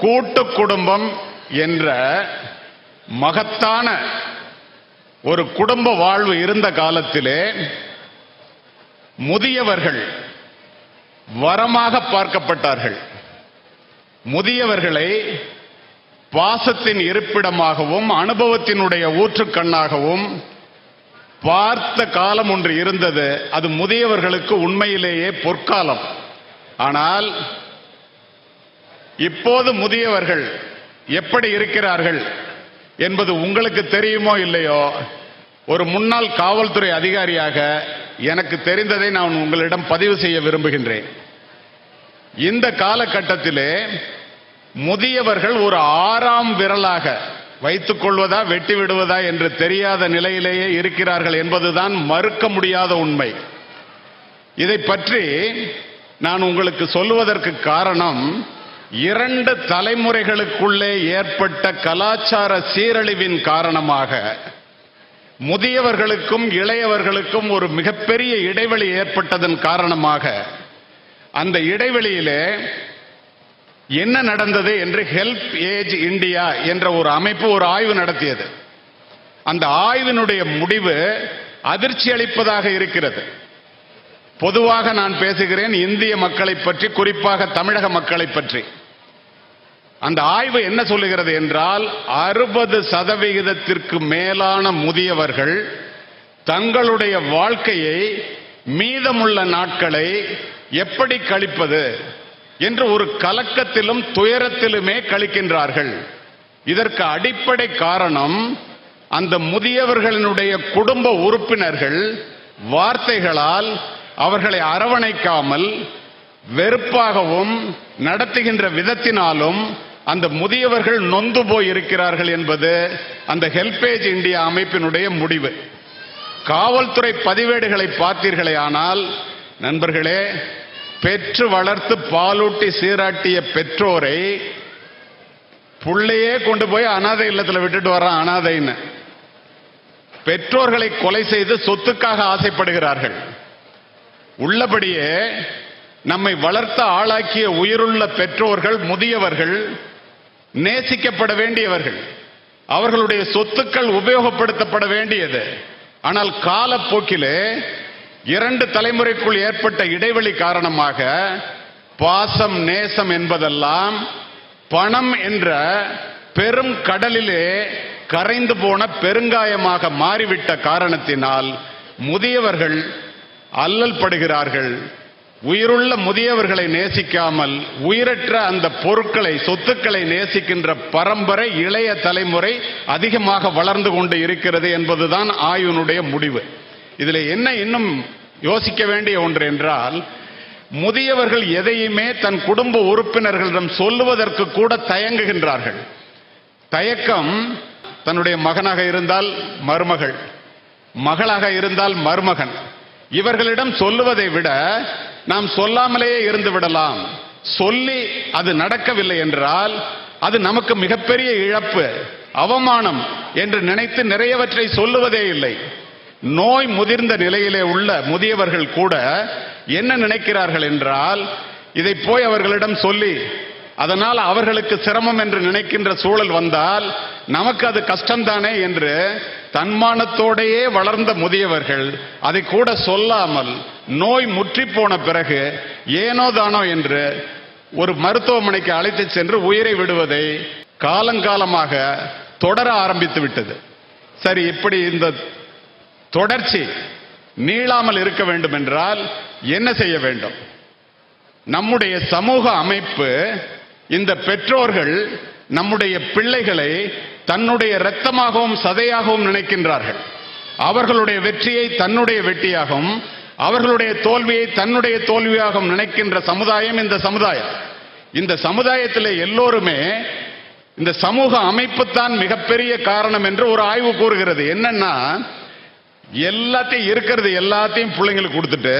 கூட்டு குடும்பம் என்ற மகத்தான ஒரு குடும்ப வாழ்வு இருந்த காலத்திலே முதியவர்கள் வரமாக பார்க்கப்பட்டார்கள். முதியவர்களை பாசத்தின் இருப்பிடமாகவும் அனுபவத்தினுடைய ஊற்றுக்கண்ணாகவும் பார்த்த காலம் ஒன்று இருந்தது. அது முதியவர்களுக்கு உண்மையிலேயே பொற்காலம். ஆனால் இப்போது முதியவர்கள் எப்படி இருக்கிறார்கள் என்பது உங்களுக்கு தெரியுமோ இல்லையோ, ஒரு முன்னாள் காவல்துறை அதிகாரியாக எனக்கு தெரிந்ததை நான் உங்களிடம் பதிவு செய்ய விரும்புகின்றேன். இந்த காலகட்டத்திலே முதியவர்கள் ஒரு ஆறாம் விரலாக வைத்துக் கொள்வதா வெட்டி விடுவதா என்று தெரியாத நிலையிலேயே இருக்கிறார்கள் என்பதுதான் மறுக்க முடியாத உண்மை. இதை பற்றி நான் உங்களுக்கு சொல்லுவதற்கு காரணம், 2 தலைமுறைகளுக்குள்ளே ஏற்பட்ட கலாச்சார சீரழிவின் காரணமாக முதியவர்களுக்கும் இளையவர்களுக்கும் ஒரு மிகப்பெரிய இடைவெளி ஏற்பட்டதன் காரணமாக அந்த இடைவெளியிலே என்ன நடந்தது என்று ஹெல்ப் ஏஜ் இந்தியா என்ற ஒரு அமைப்பு ஒரு ஆய்வு நடத்தியது. அந்த ஆய்வினுடைய முடிவு அதிர்ச்சி அளிப்பதாக இருக்கிறது. பொதுவாக நான் பேசுகிறேன் இந்திய மக்களை பற்றி, குறிப்பாக தமிழக மக்களை பற்றி. அந்த ஆய்வு என்ன சொல்லுகிறது என்றால், 60% மேலான முதியவர்கள் தங்களுடைய வாழ்க்கையை, மீதமுள்ள நாட்களை எப்படி கழிப்பது என்று ஒரு கலக்கத்திலும் துயரத்திலுமே கழிக்கின்றார்கள். இதற்கு அடிப்படை காரணம், அந்த முதியவர்களினுடைய குடும்ப உறுப்பினர்கள் வார்த்தைகளால் அவர்களை அரவணைக்காமல் வெறுப்பாகவும் நடத்துகின்ற விதத்தினாலும் அந்த முதியவர்கள் நொந்து போய் இருக்கிறார்கள் என்பது அந்த ஹெல்பேஜ் இந்தியா அமைப்பினுடைய முடிவு. காவல்துறை பதிவேடுகளை பார்த்தீர்களே ஆனால் நண்பர்களே, பெற்று வளர்த்து பாலூட்டி சீராட்டிய பெற்றோரை புள்ளையே கொண்டு போய் அனாதை இல்லத்தில் விட்டுட்டு வர்றான். அனாதைன்னு பெற்றோர்களை கொலை செய்து சொத்துக்காக ஆசைப்படுகிறார்கள். உள்ளபடியே நம்மை வளர்த்த ஆளாக்கிய உயிருள்ள பெற்றோர்கள், முதியவர்கள் நேசிக்கப்பட வேண்டியவர்கள். அவர்களுடைய சொத்துக்கள் உபயோகப்படுத்தப்பட வேண்டியது. ஆனால் காலப்போக்கிலே 2 தலைமுறைக்குள் ஏற்பட்ட இடைவெளி காரணமாக பாசம், நேசம் என்பதெல்லாம் பணம் என்ற பெரும் கடலிலே கரைந்து போன பெருங்காயமாக மாறிவிட்ட காரணத்தினால் முதியவர்கள் அல்லல் படுகிறார்கள். உயிருள்ள முதியவர்களை நேசிக்காமல் உயிரற்ற அந்த பொருட்களை, சொத்துக்களை நேசிக்கின்ற பரம்பரை, இளைய தலைமுறை அதிகமாக வளர்ந்து கொண்டு இருக்கிறது என்பதுதான் ஆய்வினுடைய முடிவு. இதில் என்ன இன்னும் யோசிக்க வேண்டிய ஒன்று என்றால், முதியவர்கள் எதையுமே தன் குடும்ப உறுப்பினர்களிடம் சொல்லுவதற்கு கூட தயங்குகின்றார்கள். தயக்கம், தன்னுடைய மகனாக இருந்தால் மருமகள், மகளாக இருந்தால் மருமகன், இவர்களிடம் சொல்லுவதை விட நாம் சொல்லாமலேயே இருந்து விடலாம். சொல்லி அது நடக்கவில்லை என்றால் அது நமக்கு மிகப்பெரிய இழப்பு, அவமானம் என்று நினைத்து நிறையவற்றை சொல்லுவதே இல்லை. நோய் முதிர்ந்த நிலையிலே உள்ள முதியவர்கள் கூட என்ன நினைக்கிறார்கள் என்றால், இதை போய் அவர்களிடம் சொல்லி அதனால் அவர்களுக்கு சிரமம் என்று நினைக்கின்ற சூழல் வந்தால் நமக்கு அது கஷ்டம்தானே என்று தன்மானத்தோடையே வளர்ந்த முதியவர்கள் அதை கூட சொல்லாமல் நோய் முற்றி போன பிறகு ஏனோ தானோ என்று ஒரு மருத்துவமனைக்கு அழைத்து சென்று உயிரை விடுவதை காலங்காலமாக தொடர ஆரம்பித்து விட்டது. சரி, இப்படி இந்த தொடர்ச்சி நீளாமல் இருக்க வேண்டும் என்றால் என்ன செய்ய வேண்டும்? நம்முடைய சமூக அமைப்பு, இந்த பெற்றோர்கள் நம்முடைய பிள்ளைகளை தன்னுடைய இரத்தமாகவும் சதையாகவும் நினைக்கின்றார்கள். அவர்களுடைய வெற்றியை தன்னுடைய வெற்றியாகவும், அவர்களுடைய தோல்வியை தன்னுடைய தோல்வியாகவும் நினைக்கின்ற சமுதாயம் இந்த சமுதாயம். இந்த சமுதாயத்தில் எல்லோருமே இந்த சமூக அமைப்பு தான் மிகப்பெரிய காரணம் என்று ஒரு ஆய்வு கூறுகிறது. என்னன்னா, எல்லாத்தையும் இருக்கிறது எல்லாத்தையும் பிள்ளைங்களுக்கு கொடுத்துட்டு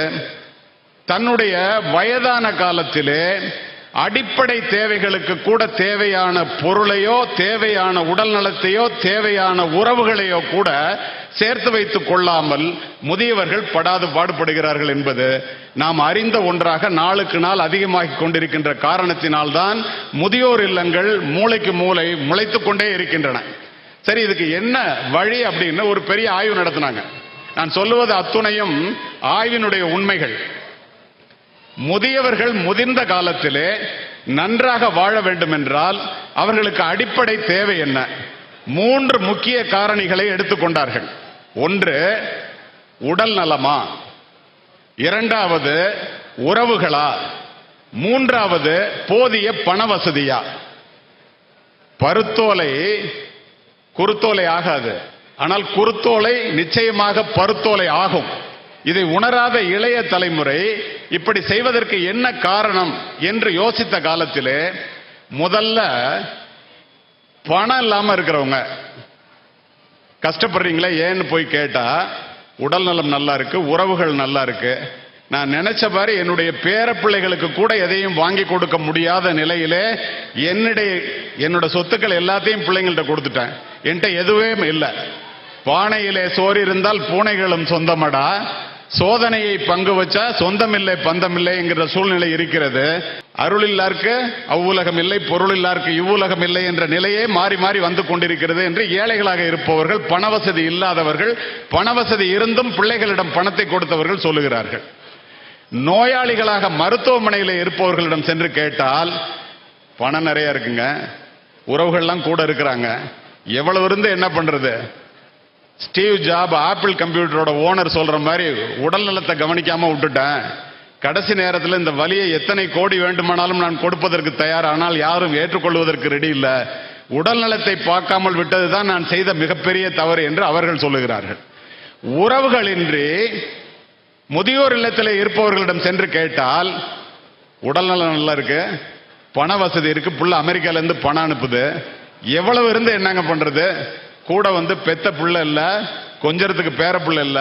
தன்னுடைய வயதான காலத்திலே அடிப்படை தேவைகளுக்கு கூட தேவையான பொருளையோ, தேவையான உடல் நலத்தையோ, தேவையான உறவுகளையோ கூட சேர்த்து வைத்துக் கொள்ளாமல் முதியவர்கள் படாது பாடுபடுகிறார்கள் என்பது நாம் அறிந்த ஒன்றாக நாளுக்கு நாள் அதிகமாகிக் கொண்டிருக்கின்ற காரணத்தினால்தான் முதியோர் இல்லங்கள் மூளைக்கு மூளை முளைத்துக் கொண்டே இருக்கின்றன. சரி, இதுக்கு என்ன வழி அப்படின்னு ஒரு பெரிய ஆய்வு நடத்தினாங்க. நான் சொல்லுவது அத்துணையும் ஆய்வினுடைய உண்மைகள். முதியவர்கள் முதிர்ந்த காலத்திலே நன்றாக வாழ வேண்டும் என்றால் அவர்களுக்கு அடிப்படை தேவை என்ன? 3 முக்கிய காரணிகளை எடுத்துக்கொண்டார்கள். ஒன்று, உடல் நலமா? இரண்டாவது, உறவுகளா? மூன்றாவது, போதிய பண வசதியா? பருத்தோலை குருத்தோலை ஆகாது, ஆனால் குருத்தோலை நிச்சயமாக பருத்தோலை ஆகும். இதை உணராத இளைய தலைமுறை இப்படி செய்வதற்கு என்ன காரணம் என்று யோசித்த காலத்திலே முதல்ல பணம் இல்லாம இருக்கிறவங்க கஷ்டப்படுறீங்களே ஏன்னு போய் கேட்டா, உடல் நலம் நல்லா இருக்கு, உறவுகள் நல்லா இருக்கு, நான் நினைச்ச மாதிரி என்னுடைய பேர பிள்ளைகளுக்கு கூட எதையும் வாங்கி கொடுக்க முடியாத நிலையிலே என்னோட சொத்துக்கள் எல்லாத்தையும் பிள்ளைங்கள்ட்ட கொடுத்துட்டேன், என்கிட்ட எதுவுமே இல்லை, பானையிலே சோறு இருந்தால் பூனைகளும் சொந்தமடா, சோதனையை பங்கு வச்சா சொந்தமில்லை பந்தமில்லை என்கிற சூழ்நிலை இருக்கிறது, அருளில்லாருக்கு அவ்வுலகம் இல்லை, பொருளில்லாருக்கு இவ்வுலகம் இல்லை என்ற நிலையே மாறி மாறி வந்து கொண்டிருக்கிறது என்று ஏழைகளாக இருப்பவர்கள், பணவசதி இல்லாதவர்கள், பணவசதி இருந்தும் பிள்ளைகளிடம் பணத்தை கொடுத்தவர்கள் சொல்லுகிறார்கள். நோயாளிகளாக மருத்துவமனையில் இருப்பவர்களிடம் சென்று கேட்டால் பணம் நிறைய இருக்குங்க, உறவுகள்லாம் கூட இருக்கிறாங்க, எவ்வளவு இருந்து என்ன பண்றது? ஸ்டீவ் ஜாப் ஆப்பிள் கம்ப்யூட்டரோட ஓனர் சொல்ற மாதிரி உடல் நலத்தை கவனிக்காம விட்டுட்டேன், கடைசி நேரத்தில் இந்த வலியை எத்தனை கோடி வேண்டுமானாலும் நான் கொடுப்பதற்கு தயார், ஆனால் யாரும் ஏற்றுக்கொள்வதற்கு ரெடி இல்லை, உடல் நலத்தை பார்க்காமல் விட்டதுதான் நான் செய்த மிகப்பெரிய தவறு என்று அவர்கள் சொல்லுகிறார்கள். உறவுகளின்றி முதியோர் இல்லத்தில் இருப்பவர்களிடம் சென்று கேட்டால் உடல் நலம் நல்லா இருக்கு, பண வசதி இருக்கு, புள்ள அமெரிக்கால இருந்து பணம் அனுப்புது, எவ்வளவு இருந்து என்னங்க பண்றது? கூட பெத்த பிள்ளை இல்ல, கொஞ்சத்துக்கு பேர பிள்ளை இல்ல,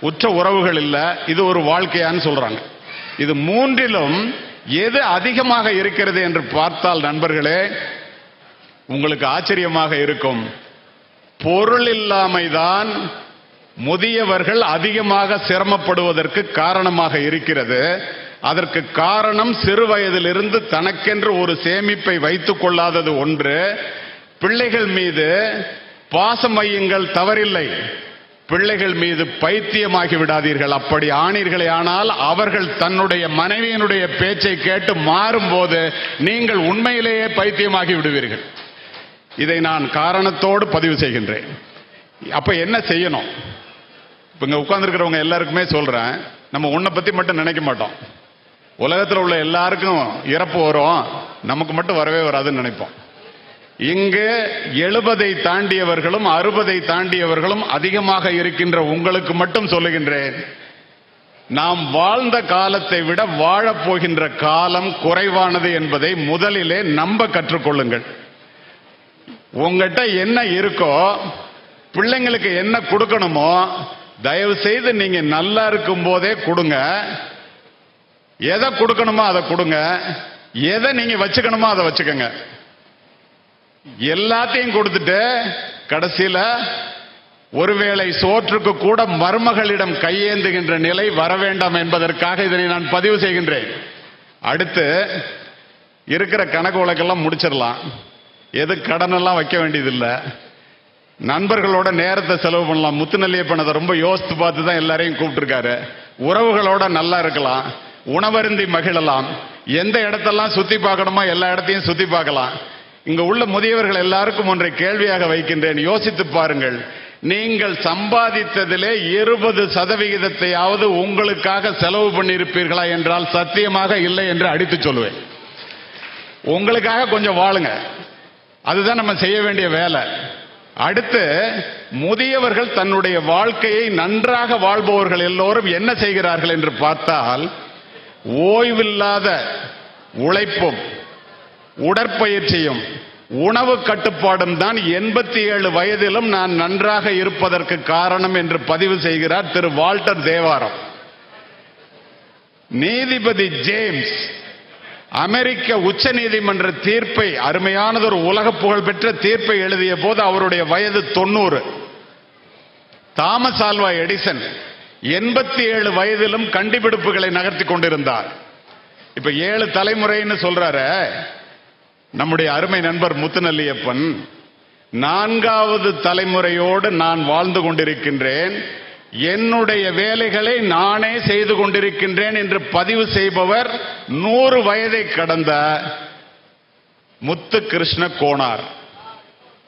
உற்ற உறவுகள் இல்ல, இது ஒரு வாழ்க்கையான்னு சொல்றாங்க. இது மூன்றிலும் எது அதிகமாக இருக்கிறது என்று பார்த்தால் நண்பர்களே உங்களுக்கு ஆச்சரியமாக இருக்கும். பொருள் இல்லாமைதான் முதியவர்கள் அதிகமாக சிரமப்படுவதற்கு காரணமாக இருக்கிறது. அதற்கு காரணம் சிறு வயதிலிருந்து தனக்கென்று ஒரு சேமிப்பை வைத்துக் கொள்ளாதது ஒன்று. பிள்ளைகள் மீது பாசம் வையுங்கள், தவறில்லை, பிள்ளைகள் மீது பைத்தியமாகி விடாதீர்கள். அப்படி ஆனீர்களே ஆனால் அவர்கள் தன்னுடைய மனைவியினுடைய பேச்சை கேட்டு மாறும்போது நீங்கள் உண்மையிலேயே பைத்தியமாகி விடுவீர்கள். இதை நான் காரணத்தோடு பதிவு செய்கின்றேன். அப்ப என்ன செய்யணும்? இப்ப இங்க உட்கார்ந்துருக்கிறவங்க எல்லாருக்குமே சொல்றேன், நம்ம உன்னை பத்தி மட்டும் நினைக்க மாட்டோம். உலகத்தில் உள்ள எல்லாருக்கும் இறப்பு வரும், நமக்கு மட்டும் வரவே வராதுன்னு நினைப்போம். இங்கு 70 தாண்டியவர்களும் 60 தாண்டியவர்களும் அதிகமாக இருக்கின்ற உங்களுக்கு மட்டும் சொல்லுகின்றேன், நாம் வாழ்ந்த காலத்தை விட வாழப்போகின்ற காலம் குறைவானது என்பதை முதலிலே நம்ப கற்றுக்கொள்ளுங்கள். உங்ககிட்ட என்ன இருக்கோ, பிள்ளைங்களுக்கு என்ன கொடுக்கணுமோ தயவு செய்து நீங்க நல்லா இருக்கும் போதே கொடுங்க. எதை கொடுக்கணுமோ அதை கொடுங்க, எதை நீங்க வச்சுக்கணுமோ அதை வச்சுக்கோங்க. எல்லாத்தையும் கொடுத்துட்டு கடைசியில ஒருவேளை சோற்றுக்கு கூட மருமகளிடம் கையேந்துகின்ற நிலை வர வேண்டாம் என்பதற்காக இதனை நான் பதிவு செய்கின்றேன். அடுத்து இருக்கிற கணக்கு வழக்கெல்லாம் முடிச்சிடலாம், எது கடனெல்லாம் வைக்க வேண்டியதில்லை, நண்பர்களோட நேரத்தை செலவு பண்ணலாம். முத்துநெல்லியப்பன் அதை ரொம்ப யோசித்து பார்த்து தான் எல்லாரையும் கூப்பிட்டுருக்காரு. உறவுகளோட நல்லா இருக்கலாம், உணவருந்தி மகிழலாம், எந்த இடத்தெல்லாம் சுத்தி பார்க்கணுமோ எல்லா இடத்தையும் சுத்தி பார்க்கலாம். இங்க உள்ள முதியவர்கள் எல்லாருக்கும் ஒன்றை கேள்வியாக வைக்கின்றேன், யோசித்து பாருங்கள். நீங்கள் சம்பாதித்ததிலே 20% உங்களுக்காக செலவு பண்ணியிருப்பீர்களா என்றால் சத்தியமாக இல்லை என்று அடித்து சொல்லுவேன். உங்களுக்காக கொஞ்சம் வாழுங்க, அதுதான் நம்ம செய்ய வேண்டிய வேலை. அடுத்து முதியவர்கள் தன்னுடைய வாழ்க்கையை நன்றாக வாழ்பவர்கள் எல்லோரும் என்ன செய்கிறார்கள் என்று பார்த்தால், ஓய்வில்லாத உழைப்பும் உடற்பயிற்சியும் உணவு கட்டுப்பாடும் தான் 87 வயதிலும் நான் நன்றாக இருப்பதற்கு காரணம் என்று பதிவு செய்கிறார் திரு வால்டர் தேவாரம். நீதிபதி ஜேம்ஸ் அமெரிக்க உச்ச நீதிமன்ற தீர்ப்பை, அருமையானதொரு உலக புகழ் பெற்ற தீர்ப்பை எழுதிய போது அவருடைய வயது 90. தாமஸ் ஆல்வா எடிசன் 87 வயதிலும் கண்டுபிடிப்புகளை நகர்த்தி கொண்டிருந்தார். இப்ப 7 தலைமுறைன்னு சொல்றாரு நம்முடைய அருமை நண்பர் முத்துநல்லியப்பன். 4வது தலைமுறையோடு நான் வாழ்ந்து கொண்டிருக்கின்றேன், என்னுடைய வேலைகளை நானே செய்து கொண்டிருக்கின்றேன் என்று பதிவு செய்பவர் 100 வயதை கடந்த முத்துகிருஷ்ண கோனார்.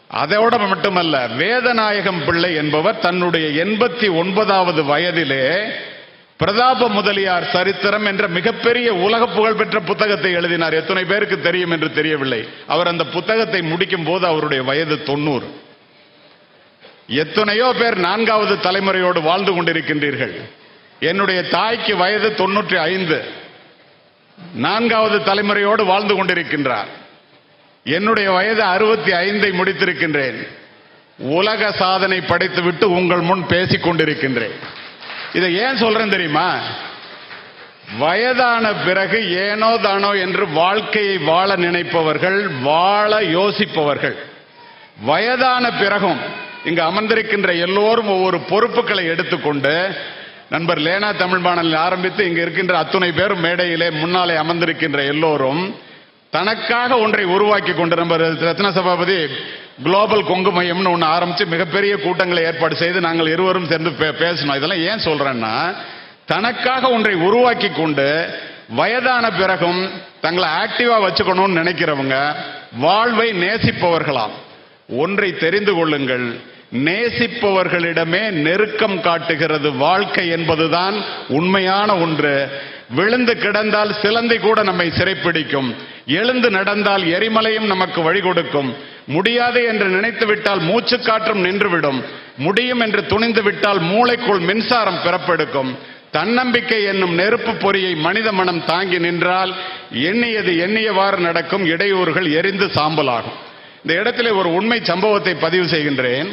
அதோட மட்டுமல்ல, வேதநாயகம் பிள்ளை என்பவர் தன்னுடைய 89வது வயதிலே பிரதாப முதலியார் சரித்திரம் என்ற மிகப்பெரிய உலக புகழ்பெற்ற புத்தகத்தை எழுதினார். எத்தனை பேருக்கு தெரியும் என்று தெரியவில்லை. அவர் அந்த புத்தகத்தை முடிக்கும் போது அவருடைய வயது 90. எத்தனையோ பேர் 4வது தலைமுறையோடு வாழ்ந்து கொண்டிருக்கின்றீர்கள். என்னுடைய தாய்க்கு வயது 95, 4வது தலைமுறையோடு வாழ்ந்து கொண்டிருக்கின்றார். என்னுடைய வயது 65 முடித்திருக்கின்றேன். உலக சாதனை படைத்துவிட்டு உங்கள் முன் பேசிக் கொண்டிருக்கின்றேன். இதை ஏன் சொல்றேன் தெரியுமா? வயதான பிறகு ஏனோ தானோ என்று வாழ்க்கையை வாழ நினைப்பவர்கள், வாழ யோசிப்பவர்கள், வயதான பிறகும் இங்கு அமர்ந்திருக்கின்ற எல்லோரும் ஒவ்வொரு பொறுப்புகளை எடுத்துக்கொண்டு, நண்பர் லேனா தமிழ்மானில் ஆரம்பித்து இங்கு இருக்கின்ற அத்துணை பேரும் மேடையிலே முன்னாலே அமர்ந்திருக்கின்ற எல்லோரும் தனக்காக ஒன்றை உருவாக்கி கொண்டு, நம்பர் ரத்ன சபாபதி குளோபல் கொங்கு மையம்னு ஒன்று ஆரம்பிச்சு மிகப்பெரிய கூட்டங்களை ஏற்பாடு செய்து நாங்கள் இருவரும் சேர்ந்து பேசணும். இதெல்லாம் ஏன் சொல்றேன்னா, தனக்காக ஒன்றை உருவாக்கி கொண்டு வயதான பிறகும் தங்களை ஆக்டிவா வச்சுக்கணும்னு நினைக்கிறவங்க வாழ்வை நேசிப்பவர்களாம். ஒன்றை தெரிந்து கொள்ளுங்கள், நேசிப்பவர்களிடமே நெருக்கம் காட்டுகிறது வாழ்க்கை என்பதுதான் உண்மையான ஒன்று. விழுந்து கிடந்தால் சிலந்தை கூட நம்மை சிறைப்பிடிக்கும், எழுந்து நடந்தால் எரிமலையும் நமக்கு வழி கொடுக்கும். முடியாது என்று நினைத்து விட்டால் மூச்சு காற்றும் நின்றுவிடும், முடியும் என்று துணிந்து விட்டால் மூளைக்குள் மின்சாரம் பிறப்பெடுக்கும். தன்னம்பிக்கை என்னும் நெருப்பு பொறியை மனித மனம் தாங்கி நின்றால் எண்ணியது எண்ணியவாறு நடக்கும், இடையூறுகள் எரிந்து சாம்பலாகும். இந்த இடத்திலே ஒரு உண்மை சம்பவத்தை பதிவு செய்கின்றேன்.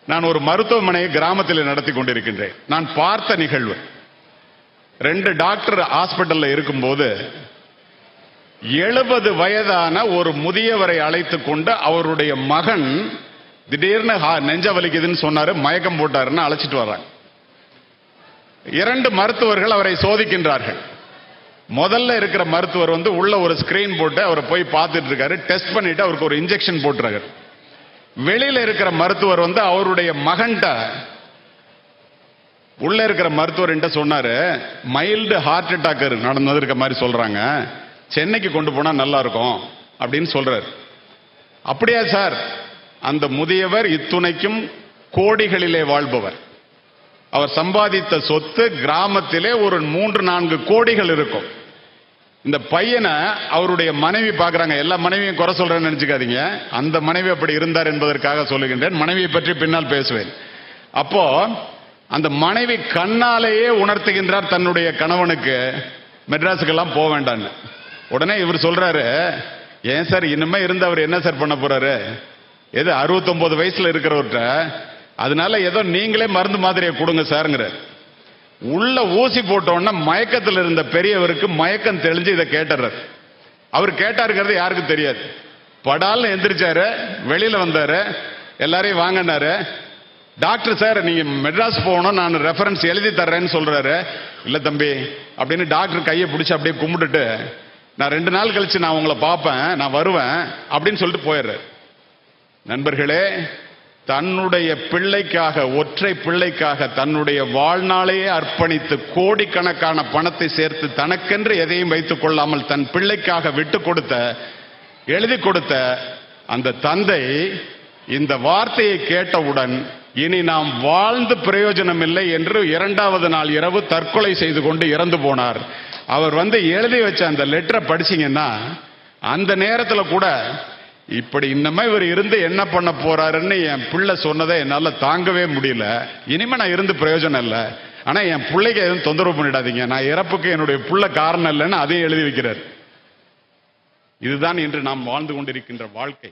நான் ஒரு மருத்துவமனையை கிராமத்தில் நடத்தி கொண்டிருக்கின்றேன். நான் பார்த்த நிகழ்வு, 2 டாக்டர் ஹாஸ்பிட்டல்ல இருக்கும்போது 70 வயதான ஒரு முதியவரை அழைத்துக் கொண்டு அவருடைய மகன் திடீர்னு நெஞ்ச வலிக்குதுன்னு சொன்னாரு, மயக்கம் போட்டாருன்னு அழைச்சிட்டு வர்றாங்க. 2 மருத்துவர்கள் அவரை சோதிக்கின்றார்கள். முதல்ல இருக்கிற மருத்துவர் உள்ள ஒரு ஸ்கிரீன் போட்டு அவரை போய் பார்த்துட்டு இருக்காரு, டெஸ்ட் பண்ணிட்டு அவருக்கு ஒரு இன்ஜெக்ஷன் போட்டுறாரு. வெளியில இருக்கிற மருத்துவர் அவருடைய மகன்கிட்ட, உள்ள இருக்கிற மருத்துவர் சொன்னாரு, மைல்டு ஹார்ட் அட்டாக் நடந்தது இருக்க மாதிரி சொல்றாங்க, சென்னைக்கு கொண்டு போனா நல்லா இருக்கும் அப்படின்னு சொல்றாரு. அப்படியா சார்? அந்த முதியவர் இத்துணைக்கும் கோடிகளிலே வாழ்பவர். அவர் சம்பாதித்த சொத்து கிராமத்திலே ஒரு 3-4 கோடிகள் இருக்கும். இந்த பையனை அவருடைய மனைவி பார்க்கறாங்க. எல்லா மனைவியும் குறை சொல்றேன்னு நினைச்சுக்காதீங்க, அந்த மனைவி அப்படி இருந்தார் என்பதற்காக சொல்லுகின்றேன். மனைவியை பற்றி பின்னால் பேசுவேன். அப்போ அந்த மனைவி கண்ணாலேயே உணர்த்துகின்றார் தன்னுடைய கணவனுக்கு மெட்ராஸுக்கெல்லாம் போக வேண்டான்னு. உடனே இவர் சொல்றாரு, ஏன் சார் இனிமே இருந்து அவர் என்ன சார் பண்ண போறாரு? எது 69 வயசுல இருக்கிறவர்கிட்ட, அதனால ஏதோ நீங்களே மருந்து மாதிரியை கொடுங்க சார்ங்கிற. உள்ள ஊசி போட்டோன்னா மயக்கத்தில் இருந்த பெரியவருக்கு மயக்கம் தெளிஞ்சு இதை கேட்டுறாரு. அவர் கேட்டாருங்கிறது யாருக்கும் தெரியாது. படால்னு எந்திரிச்சாரு, வெளியில வந்தாரு, எல்லாரையும் வாங்கினாரு. டாக்டர் சார் நீங்க மெட்ராஸ் போகணும், நான் ரெஃபரன்ஸ் எழுதி தர்றேன்னு சொல்றாரு. இல்ல தம்பி அப்படின்னு டாக்டர் கையை பிடிச்சி அப்படியே கும்பிட்டுட்டு, நான் 2 நாள் கழிச்சு நான் உங்களை பார்ப்பேன், நான் வருவேன் அப்படின்னு சொல்லிட்டு போயிடுறாரு. நண்பர்களே, தன்னுடைய பிள்ளைக்காக, ஒற்றை பிள்ளைக்காக தன்னுடைய வாழ்நாளையே அர்ப்பணித்து கோடிக்கணக்கான பணத்தை சேர்த்து தனக்கென்று எதையும் வைத்துக் கொள்ளாமல் தன் பிள்ளைக்காக விட்டு கொடுத்த, எழுதி கொடுத்த அந்த தந்தை இந்த வார்த்தையை கேட்டவுடன் இனி நாம் வாழ்ந்து பிரயோஜனம் இல்லை என்று 2வது நாள் இரவு தற்கொலை செய்து கொண்டு இறந்து போனார். அவர் எழுதி வச்ச அந்த லெட்டரை படிச்சீங்கன்னா அந்த நேரத்தில் கூட இப்படி இன்னமே இவர் இருந்து என்ன பண்ண போறாருன்னு என் பிள்ளை சொன்னதை என்னால தாங்கவே முடியல. இனிமே நான் இருந்து பிரயோஜனம் இல்லை, ஆனா என் பிள்ளைக்கு எதுவும் தொந்தரவு பண்ணிடாதீங்க, நான் இறப்புக்கு என்னுடைய பிள்ளை காரணம் இல்லைன்னு அதையும் எழுதி வைக்கிறார். இதுதான் இன்று நாம் வாழ்ந்து கொண்டிருக்கின்ற வாழ்க்கை.